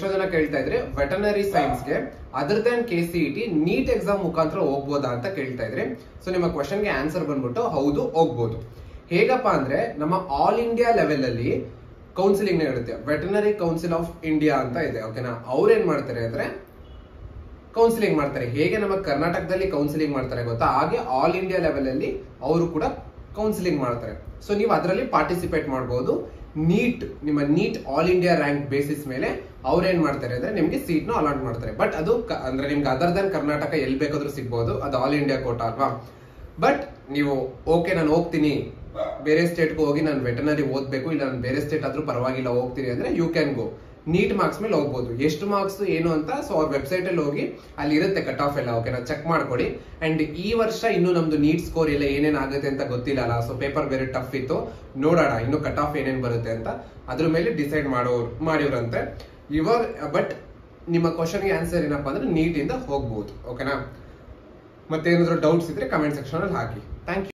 ಎಷ್ಟೋ ಜನ ಕೇಳ್ತಾ ಇದ್ರೆ ವೆಟರ್ನರಿ ಸೈನ್ಸ್ಗೆ other than KCET NEET exam ಮುಖಾಂತರ ಹೋಗ್ಬೋದಾ ಅಂತ ಕೇಳ್ತಾ ಇದ್ರಿ. ಸೊ ನಿಮ್ಮ ಕ್ವಶನ್ಗೆ ಆನ್ಸರ್ ಬಂದ್ಬಿಟ್ಟು ಹೌದು, ಹೋಗ್ಬೋದು. ಹೇಗಪ್ಪ ಅಂದ್ರೆ ನಮ್ಮ ಆಲ್ ಇಂಡಿಯಾ ಲೆವೆಲ್ ಅಲ್ಲಿ ಕೌನ್ಸಿಲಿಂಗ್ ಇರುತ್ತೆ. ವೆಟರ್ನರಿ ಕೌನ್ಸಿಲ್ ಆಫ್ ಇಂಡಿಯಾ ಅಂತ ಇದೆ, ಓಕೆನಾ. ಅವ್ರೇನ್ ಮಾಡ್ತಾರೆ ಅಂದ್ರೆ ಕೌನ್ಸಿಲಿಂಗ್ ಮಾಡ್ತಾರೆ. ಹೇಗೆ ನಮ್ಮ ಕರ್ನಾಟಕದಲ್ಲಿ ಕೌನ್ಸಿಲಿಂಗ್ ಮಾಡ್ತಾರೆ ಗೊತ್ತಾ, ಹಾಗೆ ಆಲ್ ಇಂಡಿಯಾ ಲೆವೆಲ್ ಅಲ್ಲಿ ಅವರು ಕೂಡ ಕೌನ್ಸಿಲಿಂಗ್ ಮಾಡ್ತಾರೆ. ಸೊ ನೀವು ಅದರಲ್ಲಿ ಪಾರ್ಟಿಸಿಪೇಟ್ ಮಾಡಬಹುದು. ನಿಮ್ಮ neat all India rank basis ಮೇಲೆ ಅವ್ರೇನ್ ಮಾಡ್ತಾರೆ ಅಂದ್ರೆ ನಿಮ್ಗೆ ಸೀಟ್ ನ ಅಲಾಟ್ ಮಾಡ್ತಾರೆ. ಬಟ್ ಅದು ಅಂದ್ರೆ ನಿಮ್ಗೆ ಅದರ್ ದನ್ ಕರ್ನಾಟಕ ಎಲ್ಲಿ ಬೇಕಾದ್ರೂ ಸಿಗ್ಬಹುದು, ಅದು ಆಲ್ ಇಂಡಿಯಾ ಕೋಟ ಅಲ್ವಾ. ಬಟ್ ನೀವು ಓಕೆ ನಾನು ಹೋಗ್ತೀನಿ, ಬೇರೆ ಸ್ಟೇಟ್ಗೂ ಹೋಗಿ ನಾನು ವೆಟರ್ನರಿ ಓದ್ಬೇಕು, ಇಲ್ಲ ನಾನು ಬೇರೆ ಸ್ಟೇಟ್ ಆದ್ರೂ ಪರವಾಗಿಲ್ಲ ಹೋಗ್ತೀನಿ ಅಂದ್ರೆ you can go. NEET marks ಮೇಲೆ ಹೋಗ್ಬೋದು. ಎಷ್ಟು ಮಾರ್ಕ್ಸ್ ಏನು ಅಂತ ಸೊ ಅವ್ರ ವೆಬ್ಸೈಟ್ ಅಲ್ಲಿ ಹೋಗಿ ಅಲ್ಲಿ ಇರುತ್ತೆ ಕಟ್ ಆಫ್ ಎಲ್ಲ, ಓಕೆನಾ, ಚೆಕ್ ಮಾಡ್ಕೊಡಿ. ಅಂಡ್ ಈ ವರ್ಷ ಇನ್ನು ನಮ್ದು ನೀಟ್ ಸ್ಕೋರ್ ಎಲ್ಲ ಏನೇನ್ ಆಗುತ್ತೆ ಅಂತ ಗೊತ್ತಿಲ್ಲ ಅಲ್ಲ, ಸೊ ಪೇಪರ್ ಬೇರೆ ಟಫ್ ಇತ್ತು. ನೋಡೋಣ ಇನ್ನು ಕಟ್ ಆಫ್ ಏನೇನ್ ಬರುತ್ತೆ ಅಂತ, ಅದ್ರ ಮೇಲೆ ಡಿಸೈಡ್ ಮಾಡಿವ್ರಂತೆ ಇವಾಗ. ಬಟ್ ನಿಮ್ಮ ಕ್ವಶನ್ಗೆ ಆನ್ಸರ್ ಏನಪ್ಪಾ ಅಂದ್ರೆ ನೀಟ್ ಇಂದ ಹೋಗ್ಬೋದು, ಓಕೆನಾ. ಮತ್ತೆ ಏನಾದ್ರು ಡೌಟ್ಸ್ ಇದ್ರೆ ಕಮೆಂಟ್ ಸೆಕ್ಷನ್ ಅಲ್ಲಿ ಹಾಕಿ. Thank you.